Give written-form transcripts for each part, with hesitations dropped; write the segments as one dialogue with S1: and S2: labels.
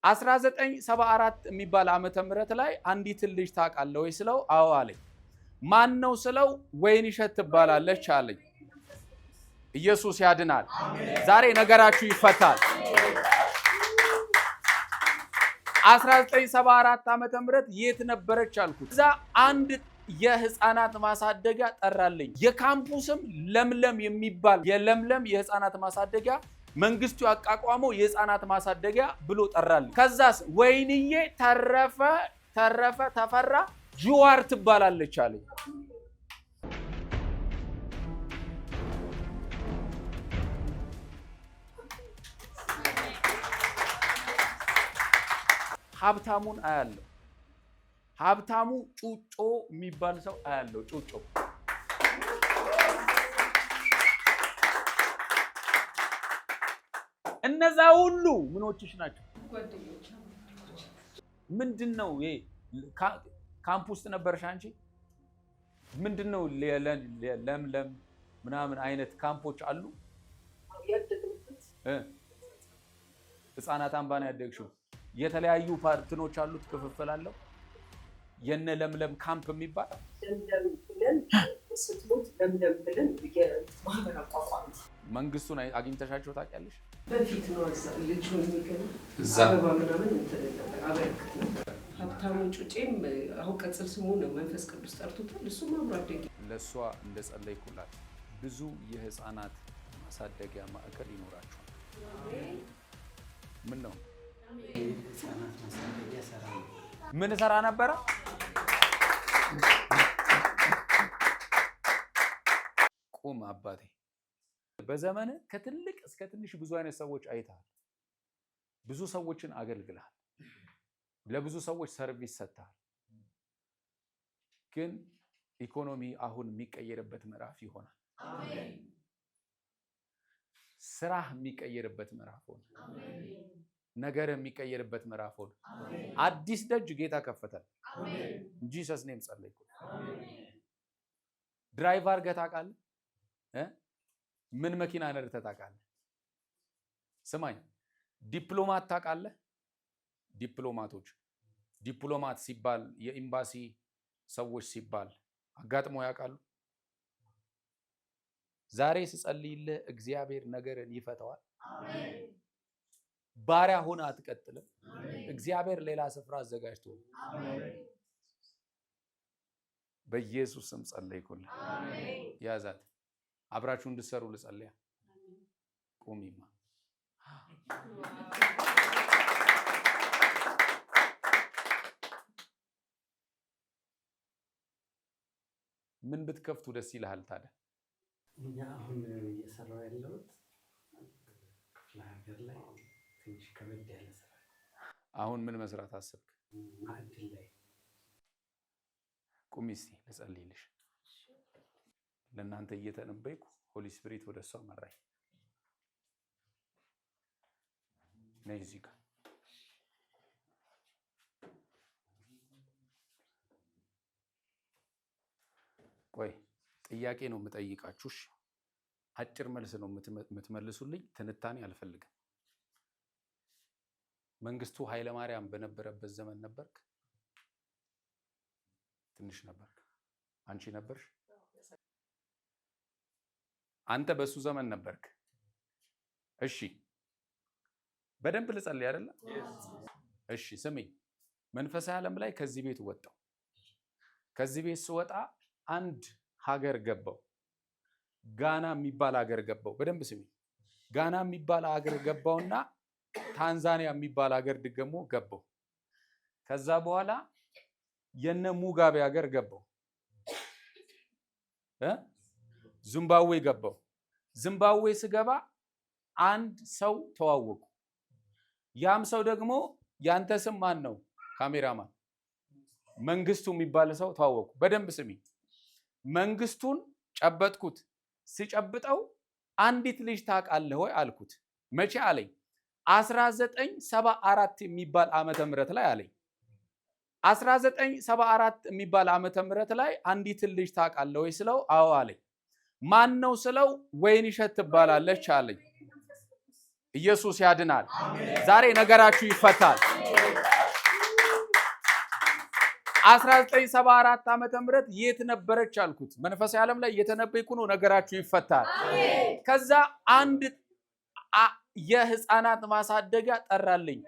S1: 1974 የሚባል ዓመተ ምህረት ላይ አንዲት ልጅ ታውቃለህ ወይ ስለው አዎ አለኝ። ማን ነው ስለው ወይንሸት ትባላለች አለኝ። ኢየሱስ ያድናል። ዛሬ ነገራችሁ ይፈታል። 1974 ዓመተ ምህረት የት ነበረች አልኩት። እዛ አንድ የህፃናት ማሳደጊያ ጠራልኝ። የካምፑስም ለምለም የሚባል የለምለም የህፃናት ማሳደጊያ መንግስቱ ያቋቋመው የህፃናት ማሳደጊያ ብሎ ጠራልኝ። ከዛስ ወይንዬ ተፈራ ጅዋር ትባላለች አለኝ። ሀብታሙን አያለው። ሀብታሙ ጩጮ የሚባል ሰው አያለው። ጩጮ እነዛ ሁሉ ምኖችሽ ናቸው? ምንድነው ይሄ? ካምፕ ውስጥ ነበርሽ አንቺ? ምንድነው ለምለም ምናምን አይነት ካምፖች አሉ? ህፃናት አምባ ነው ያደግሽው? የተለያዩ ፓርትኖች አሉት፣ ክፍፍል አለው። የነ ለምለም ካምፕ የሚባል መንግስቱን አግኝተሻቸው ታውቂያለሽ?
S2: በፊት ነው ልጅ ነው የሚገኝ አበባ ምናምን አበረክት ነበር። ሀብታሙ ጩጬም አሁን ቅጽል ስሙ ነው መንፈስ ቅዱስ ጠርቶታል። እሱም አብሮ አደጌ።
S1: ለእሷ እንደጸለይኩላት ብዙ የህፃናት ማሳደጊያ ማዕከል ይኖራቸዋል። ምን ነው
S3: ህፃናት ማሳደጊያ ሰራ ነው።
S1: ምን ሰራ ነበረ? ቁም አባቴ። በዘመን ከትልቅ እስከ ትንሽ ብዙ አይነት ሰዎች አይተሃል። ብዙ ሰዎችን አገልግለሃል። ለብዙ ሰዎች ሰርቪስ ሰጥተሃል። ግን ኢኮኖሚ አሁን የሚቀየርበት ምዕራፍ ይሆናል። አሜን። ስራህ የሚቀየርበት ምዕራፍ ሆነ። ነገር የሚቀየርበት ምዕራፍ ሆነ። አዲስ ደጅ ጌታ ከፈተል። አሜን። ጂሰስ ኔም ጸለይኩ። አሜን። ድራይቭ አድርገህ ታውቃለህ? ምን መኪና ነድተህ ታውቃለህ? ስማኝ፣ ዲፕሎማት ታውቃለህ? ዲፕሎማት ሲባል የኤምባሲ ሰዎች ሲባል አጋጥሞ ያውቃሉ? ዛሬ ስጸልይልህ እግዚአብሔር ነገርን ይፈታዋል። አሜን። ባሪያ ሆነ አትቀጥልም። አሜን። እግዚአብሔር ሌላ ስፍራ አዘጋጅቶ አሜን። በኢየሱስ ስም ጸለይኩልህ። አሜን። ያዛት አብራችሁ እንድትሰሩ ልጸልያ። ቁሚማ። ምን ብትከፍቱ ደስ ይልሃል ታዲያ?
S3: እኛ አሁን እየሰራው ያለሁት ክፍለ ሀገር ላይ ትንሽ ከበድ ያለ ስራ።
S1: አሁን ምን መስራት አሰብክ?
S3: ማዕድን ላይ።
S1: ቁሚ እስቲ ልጸልይልሽ። ለእናንተ እየተነበይኩ ሆሊ ስፒሪት ወደ እሷ መራኝ። ነይ እዚህ ጋር። ቆይ ጥያቄ ነው የምጠይቃችሁ። አጭር መልስ ነው የምትመልሱልኝ። ትንታኔ አልፈልግም። መንግስቱ ኃይለማርያም በነበረበት ዘመን ነበርክ? ትንሽ ነበርክ? አንቺ ነበርሽ? አንተ በሱ ዘመን ነበርክ? እሺ፣ በደንብ ልጸልይ አይደለ? እሺ ስሚኝ። መንፈሳዊ ዓለም ላይ ከዚህ ቤት ወጣው። ከዚህ ቤት ስወጣ አንድ ሀገር ገባው። ጋና የሚባል ሀገር ገባው። በደንብ ስሚ። ጋና የሚባል ሀገር ገባውና ታንዛኒያ የሚባል ሀገር ደግሞ ገባው። ከዛ በኋላ የነ ሙጋቤ ሀገር ገባው። ዚምባብዌ ገባው። ዚምባብዌ ስገባ አንድ ሰው ተዋወቁ። ያም ሰው ደግሞ ያንተ ስም ማን ነው? ካሜራማን መንግስቱ የሚባል ሰው ተዋወቁ። በደንብ ስሚ። መንግስቱን ጨበጥኩት። ሲጨብጠው አንዲት ልጅ ታውቃለህ ወይ አልኩት። መቼ አለኝ? 1974 የሚባል ዓመተ ምህረት ላይ አለኝ። 1974 የሚባል ዓመተ ምህረት ላይ አንዲት ልጅ ታውቃለህ ወይ ስለው አዎ አለኝ። ማን ነው ስለው ወይንሸት ትባላለች አለኝ። ኢየሱስ ያድናል። ዛሬ ነገራችሁ ይፈታል። 1974 ዓመተ ምህረት የት ነበረች አልኩት። መንፈሳዊ ዓለም ላይ እየተነበይኩ ነው፣ ነገራችሁ ይፈታል። ከዛ አንድ የህፃናት ማሳደጊያ ጠራልኝ።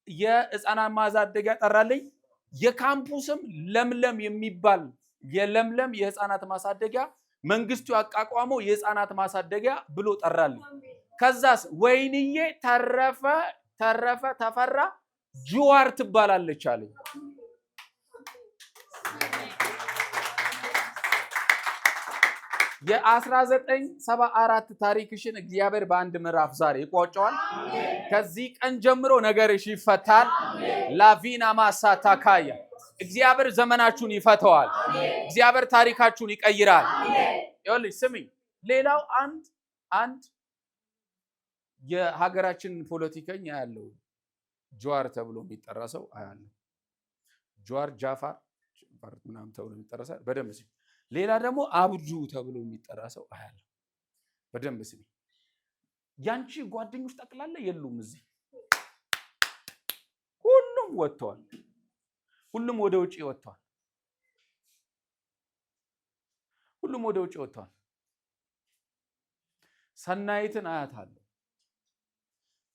S1: የህፃናት ማሳደጊያ ጠራልኝ። የካምፑስም ለምለም የሚባል የለምለም የህፃናት ማሳደጊያ መንግስቱ ያቋቋመው የህፃናት ማሳደጊያ ብሎ ጠራልኝ። ከዛስ ወይንዬ ተፈራ ጅዋር ትባላለች አለኝ። የ1974 ታሪክሽን እግዚአብሔር በአንድ ምዕራፍ ዛሬ ይቋጨዋል። ከዚህ ቀን ጀምሮ ነገርሽ ይፈታል። ላቪና ማሳታካያ እግዚአብሔር ዘመናችሁን ይፈተዋል። እግዚአብሔር ታሪካችሁን ይቀይራል። ይኸውልሽ ስሚኝ፣ ሌላው አንድ የሀገራችን ፖለቲከኛ ያለው ጀዋር ተብሎ የሚጠራ ሰው አያለሁ። ጀዋር ጃፋር ምናምን ተብሎ የሚጠራ ሰው በደንብ ስሚ። ሌላ ደግሞ አብዱ ተብሎ የሚጠራ ሰው አያለሁ። በደንብ ስሚ። ያንቺ ጓደኞች ጠቅላላ የሉም እዚህ፣ ሁሉም ወጥተዋል። ሁሉም ወደ ውጪ ወጥተዋል። ሁሉም ወደ ውጪ ወጥተዋል። ሰናይትን አያታለሁ።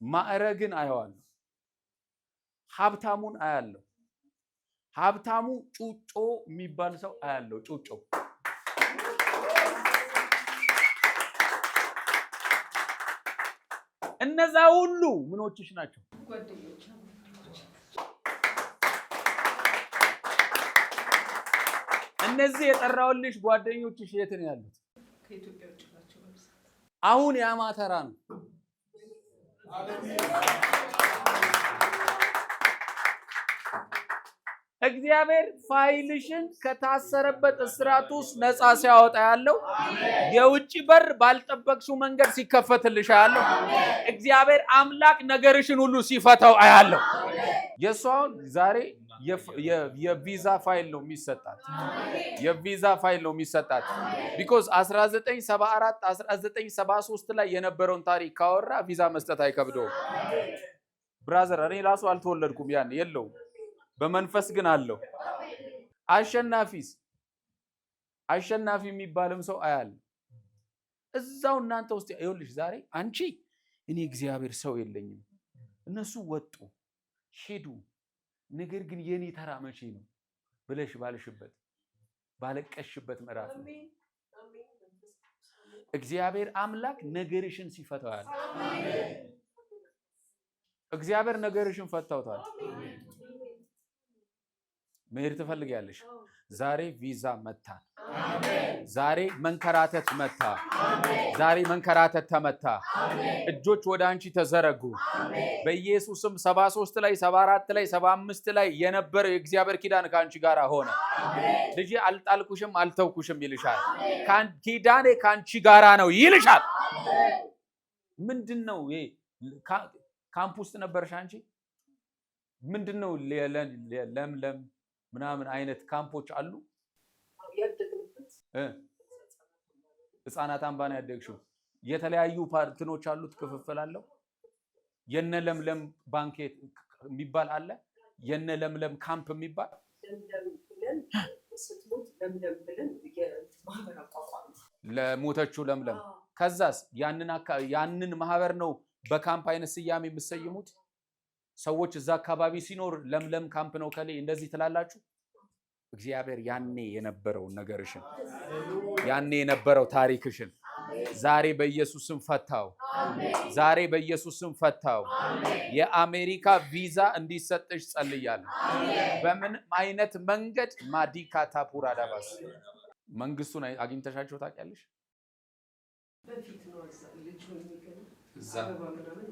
S1: ማዕረግን አየዋለሁ። ሀብታሙን አያለሁ። ሀብታሙ ጩጮ የሚባል ሰው አያለሁ። ጩጮ እነዛ ሁሉ ምኖችሽ ናቸው? እነዚህ የጠራውልሽ ጓደኞችሽ የት ነው ያሉት? አሁን ያማተራ ነው። እግዚአብሔር ፋይልሽን ከታሰረበት እስራት ውስጥ ነፃ ሲያወጣ ያለው የውጭ በር ባልጠበቅሽው መንገድ ሲከፈትልሽ ያለው እግዚአብሔር አምላክ ነገርሽን ሁሉ ሲፈታው አያለው። የሷን ዛሬ የቪዛ ፋይል ነው የሚሰጣት። የቪዛ ፋይል ነው የሚሰጣት። ቢኮዝ 1974 1973 ላይ የነበረውን ታሪክ ካወራ ቪዛ መስጠት አይከብደውም። ብራዘር እኔ ራሱ አልተወለድኩም ያን የለውም። በመንፈስ ግን አለው። አሸናፊ የሚባልም ሰው አያለ እዛው እናንተ ውስጥ ይኸውልሽ። ዛሬ አንቺ እኔ እግዚአብሔር ሰው የለኝም፣ እነሱ ወጡ ሄዱ፣ ነገር ግን የኔ ተራ መቼ ነው ብለሽ ባልሽበት ባለቀሽበት ምዕራፍ ነው እግዚአብሔር አምላክ ነገርሽን ሲፈታው ያለ። እግዚአብሔር ነገርሽን ፈታውታል። መሄድ ትፈልጊያለሽ? ዛሬ ቪዛ መታ። ዛሬ መንከራተት መታ። ዛሬ መንከራተት ተመታ። እጆች ወደ አንቺ ተዘረጉ በኢየሱስም። 73 ላይ 74 ላይ 75 ላይ የነበረው የእግዚአብሔር ኪዳን ከአንቺ ጋር ሆነ። ልጄ አልጣልኩሽም አልተውኩሽም ይልሻል። ኪዳኔ ከአንቺ ጋራ ነው ይልሻል። ምንድነው ይሄ? ካምፕ ውስጥ ነበርሽ አንቺ። ምንድነው ለምለም ምናምን አይነት ካምፖች አሉ። ህፃናት አምባ ነው ያደግሽው። የተለያዩ ፓርትኖች አሉት፣ ክፍፍል አለው። የነ ለምለም ባንኬት የሚባል አለ፣ የነ ለምለም ካምፕ የሚባል ለሞተችው ለምለም። ከዛስ ያንን ማህበር ነው በካምፕ አይነት ስያሜ የምትሰይሙት። ሰዎች እዛ አካባቢ ሲኖር ለምለም ካምፕ ነው ከሌ እንደዚህ ትላላችሁ። እግዚአብሔር ያኔ የነበረውን ነገርሽን ያኔ የነበረው ታሪክሽን ዛሬ በኢየሱስ ስም ፈታው። ዛሬ በኢየሱስ ስም ፈታው። የአሜሪካ ቪዛ እንዲሰጥሽ ጸልያለሁ። በምን አይነት መንገድ? ማዲካ ታፑራ ዳባስ መንግስቱን አግኝተሻቸው ታውቂያለሽ?
S2: በፊት ነው ልጅ ሆኜ ግን እዛ ምናምን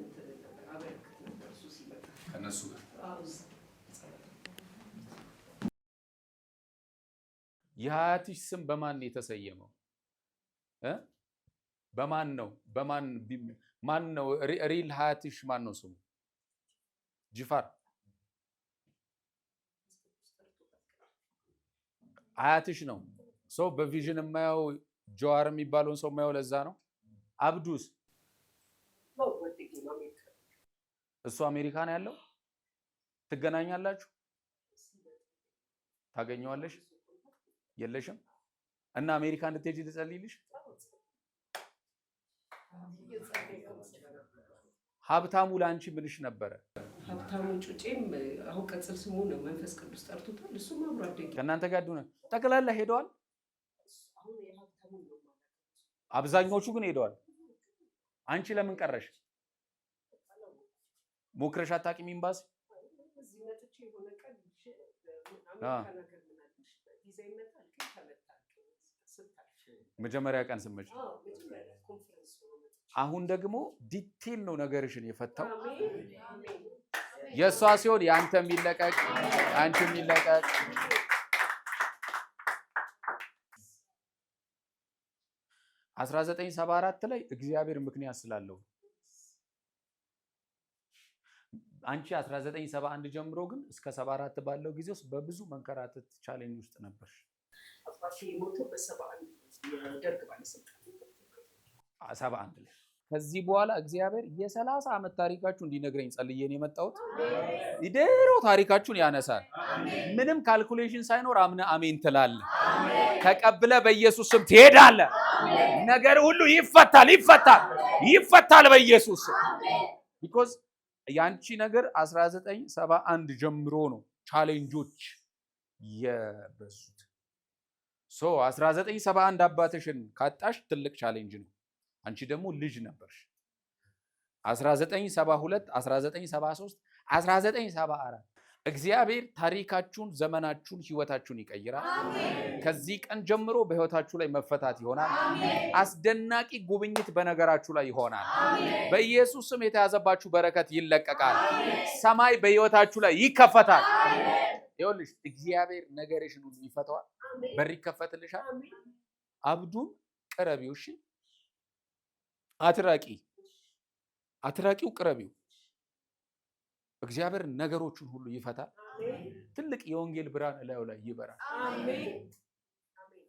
S1: ከነሱ ጋር የሀያትሽ ስም በማን የተሰየመው? በማን ነው? ማን ነው ሪል ሀያትሽ? ማን ነው ስሙ? ጅፋር ሀያትሽ ነው። ሰው በቪዥን የማየው ጀዋር የሚባለውን ሰው የማየው ለዛ ነው። አብዱስ እሱ አሜሪካን ያለው ትገናኛላችሁ? ታገኘዋለሽ? የለሽም? እና አሜሪካ እንድትሄጂ ልጸልይልሽ? ሀብታሙ ላንቺ ምንሽ ነበረ?
S2: ሀብታሙ ጩጬም አሁን ቅጽል ስሙ ነው፣ መንፈስ ቅዱስ ጠርቶታል። እሱም አብሮ አደገ
S1: ከእናንተ ጋር ዱነ ጠቅላላ ሄደዋል። አብዛኞቹ ግን ሄደዋል። አንቺ ለምን ቀረሽ? ሞክረሽ አታውቂም? ኤምባሲ መጀመሪያ ቀን ስመጭ፣ አሁን ደግሞ ዲቴል ነው ነገርሽን የፈታው። የእሷ ሲሆን የአንተ የሚለቀቅ አንቺ የሚለቀቅ። አስራ 1974 ላይ እግዚአብሔር ምክንያት ስላለው አንቺ 1971 ጀምሮ ግን እስከ 74 ባለው ጊዜ ውስጥ በብዙ መንከራተት ቻሌንጅ ውስጥ ነበር።
S2: አባቴ የሞተው በ71 የደርግ ባለስልጣን
S1: 71 ላይ። ከዚህ በኋላ እግዚአብሔር የ30 ዓመት ታሪካችሁ እንዲነግረኝ ጸልዬን የመጣሁት ይደሮ ታሪካችሁን ያነሳል። ምንም ካልኩሌሽን ሳይኖር አምነ አሜን ትላለህ። ተቀብለ በኢየሱስ ስም ትሄዳለህ። ነገር ሁሉ ይፈታል፣ ይፈታል፣ ይፈታል በኢየሱስ ስም። ቢኮዝ ያንቺ ነገር 1971 ጀምሮ ነው ቻሌንጆች የበዙት። 1971 አባትሽን ካጣሽ ትልቅ ቻሌንጅ ነው። አንቺ ደግሞ ልጅ ነበርሽ። 1972፣ 1973፣ 1974 እግዚአብሔር ታሪካችሁን፣ ዘመናችሁን፣ ህይወታችሁን ይቀይራል። ከዚህ ቀን ጀምሮ በህይወታችሁ ላይ መፈታት ይሆናል። አስደናቂ ጉብኝት በነገራችሁ ላይ ይሆናል። በኢየሱስ ስም የተያዘባችሁ በረከት ይለቀቃል። ሰማይ በህይወታችሁ ላይ ይከፈታል። ይኸውልሽ እግዚአብሔር ነገርሽን ሁሉ ይፈታዋል። በር ይከፈትልሻል። አብዱን ቅረቢው። እሺ አትራቂው ቅረቢው። እግዚአብሔር ነገሮችን ሁሉ ይፈታል። ትልቅ የወንጌል ብርሃን እላዩ ላይ ይበራል።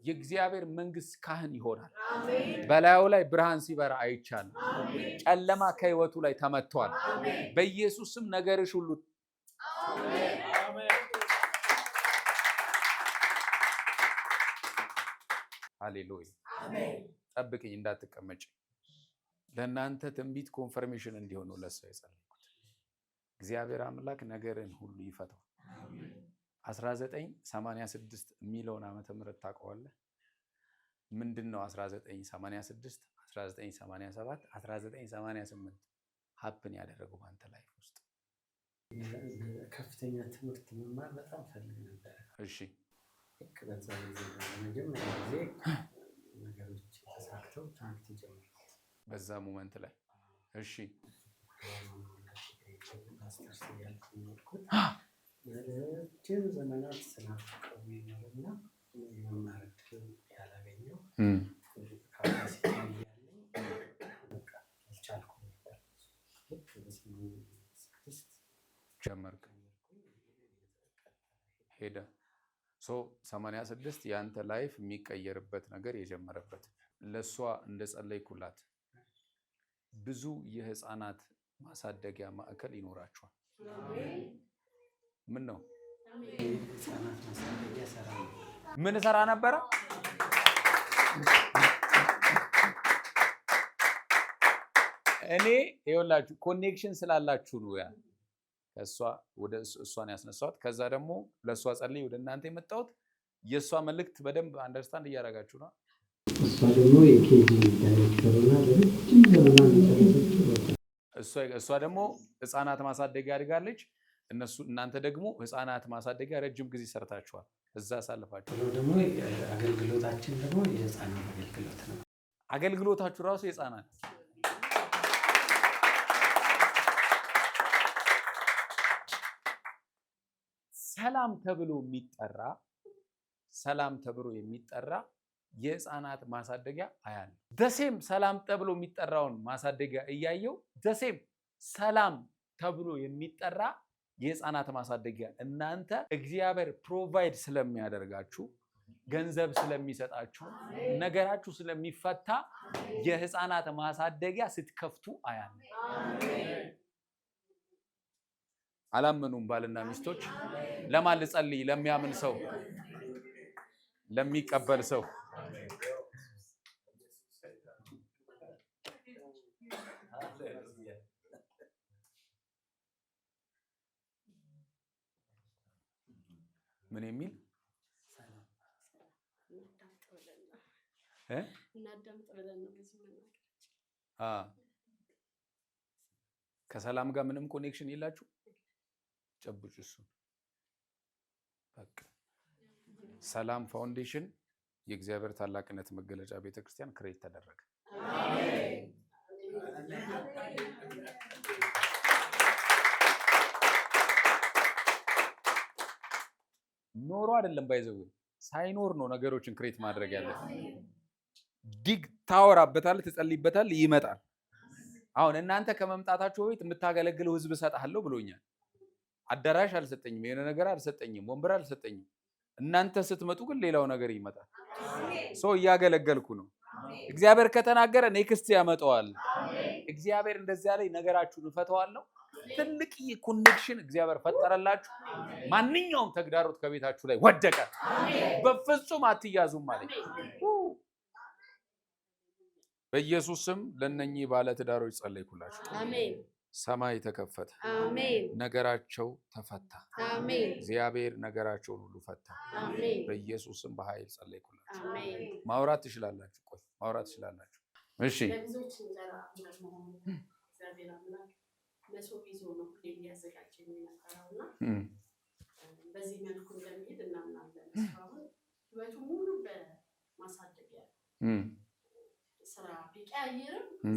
S1: የእግዚአብሔር መንግስት ካህን ይሆናል። በላዩ ላይ ብርሃን ሲበራ አይቻልም። ጨለማ ከህይወቱ ላይ ተመቷል። በኢየሱስ ስም ነገርሽ ሁሉ ሃሌሉያ። ጠብቅኝ እንዳትቀመጭ። ለእናንተ ትንቢት ኮንፈርሜሽን እንዲሆን ነው ለሰው የጸለይኩት። እግዚአብሔር አምላክ ነገርን ሁሉ ይፈታው። 1986 የሚለውን ዓመተ ምህረት ታውቀዋለህ? ምንድነው 1986፣ 1987፣ 1988 ሀፕን ያደረገው አንተ ላይፍ ውስጥ?
S3: ከፍተኛ ትምህርት መማር በጣም ፈልግ ነበር።
S1: እሺ
S3: በዛ ጊዜ መጀመሪያ ጊዜ ነገሮች ተሳክተው ትምህርት ጀመርኩ
S1: በዛ ሞመንት ላይ። እሺ
S3: ማስተርስ ያልኩት ረጅም ዘመናት ስናፍቀው ይኖርና መማር ያላገኘው ካፓሲቲ ያለኝ በቃ አልቻልኩም ነበር። ልክ በ86
S1: ጀመርክ ሄደ። 86 የአንተ ላይፍ የሚቀየርበት ነገር የጀመረበት። ለሷ እንደጸለይኩላት ብዙ የህፃናት ማሳደጊያ ማዕከል ይኖራቸዋል። ምን ነው
S3: ህፃናት ማሳደጊያ ሰራ ነበር።
S1: ምን ሰራ ነበረ? እኔ ይኸውላችሁ ኮኔክሽን ስላላችሁ ነው ያ ከሷ ወደ እሷን ያስነሳሁት። ከዛ ደግሞ ለሷ ጸልይ ወደ እናንተ የመጣሁት የሷ መልእክት በደንብ አንደርስታንድ እያደረጋችሁ ነው።
S3: እሷ ደግሞ የኬጂ ዳይሬክተርና ረጅም ዘመናት ጨረሰች።
S1: እሷ ደግሞ ህፃናት ማሳደጊያ አድጋለች። እናንተ ደግሞ ህፃናት ማሳደጊያ ረጅም ጊዜ ሰርታችኋል። እዛ አሳልፋችሁ
S3: ደግሞ አገልግሎታችን ደግሞ የህፃናት አገልግሎት ነው።
S1: አገልግሎታችሁ ራሱ የህፃናት ሰላም ተብሎ የሚጠራ የህፃናት ማሳደጊያ አያለ። ደሴም ሰላም ተብሎ የሚጠራውን ማሳደጊያ እያየው ደሴም ሰላም ተብሎ የሚጠራ የህፃናት ማሳደጊያ እናንተ እግዚአብሔር ፕሮቫይድ ስለሚያደርጋችሁ ገንዘብ ስለሚሰጣችሁ ነገራችሁ ስለሚፈታ የህፃናት ማሳደጊያ ስትከፍቱ አያለ። አላመኑም ባልና ሚስቶች ለማን ልጸልይ? ለሚያምን ሰው፣ ለሚቀበል ሰው። ምን የሚል ከሰላም ጋር ምንም ኮኔክሽን የላችሁ? ጨብጩ እሱ። በቃ ሰላም ፋውንዴሽን የእግዚአብሔር ታላቅነት መገለጫ ቤተክርስቲያን ክሬት ተደረገ። አሜን። ኖሮ አይደለም ባይዘው ሳይኖር ነው ነገሮችን ክሬት ማድረግ ያለብን። ዲግ ታወራበታል፣ ትጸልይበታል፣ ይመጣል። አሁን እናንተ ከመምጣታችሁ በፊት የምታገለግለው ህዝብ እሰጥሃለሁ ብሎኛል። አዳራሽ አልሰጠኝም፣ የሆነ ነገር አልሰጠኝም፣ ወንበር አልሰጠኝም። እናንተ ስትመጡ ግን ሌላው ነገር ይመጣል። ሰው እያገለገልኩ ነው። እግዚአብሔር ከተናገረ ኔክስት ያመጣዋል። እግዚአብሔር እንደዚያ ላይ ነገራችሁን እፈተዋለሁ። ትልቅ ኮኔክሽን እግዚአብሔር ፈጠረላችሁ። ማንኛውም ተግዳሮት ከቤታችሁ ላይ ወደቀ። በፍጹም አትያዙም ማለት በኢየሱስ ስም ለነኚህ ባለ ትዳሮች ጸለይኩላችሁ። አሜን። ሰማይ ተከፈተ። አሜን። ነገራቸው ተፈታ። አሜን። እግዚአብሔር ነገራቸውን ሁሉ ፈታ። አሜን። በኢየሱስ ስም በኃይል ጸለይኩላችሁ። አሜን። ማውራት ትችላላችሁ። ቆይ ማውራት ትችላላችሁ። እሺ ለብዙዎች እንጀራ እንደመሆኑ እግዚአብሔር አምላክ ለሰው ይዞ ነው ሁሌ ያዘጋጀ የሚነበረውና በዚህ መልኩ እንደሚሄድ እናምናለን። አሁን ህይወቱ ሙሉ በማሳደጊያ ስራ ቢቀያየርም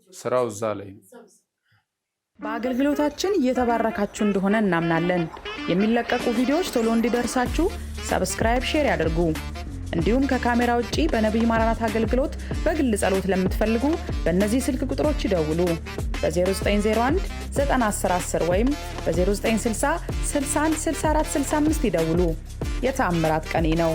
S1: ስራው እዛ ላይ
S4: በአገልግሎታችን እየተባረካችሁ እንደሆነ እናምናለን። የሚለቀቁ ቪዲዮዎች ቶሎ እንዲደርሳችሁ ሰብስክራይብ፣ ሼር ያድርጉ። እንዲሁም ከካሜራ ውጪ በነብይ ማራናት አገልግሎት በግል ጸሎት ለምትፈልጉ በእነዚህ ስልክ ቁጥሮች ይደውሉ። በ0901 91010 ወይም በ0960 61 64 65 ይደውሉ። የተአምራት ቀኔ ነው።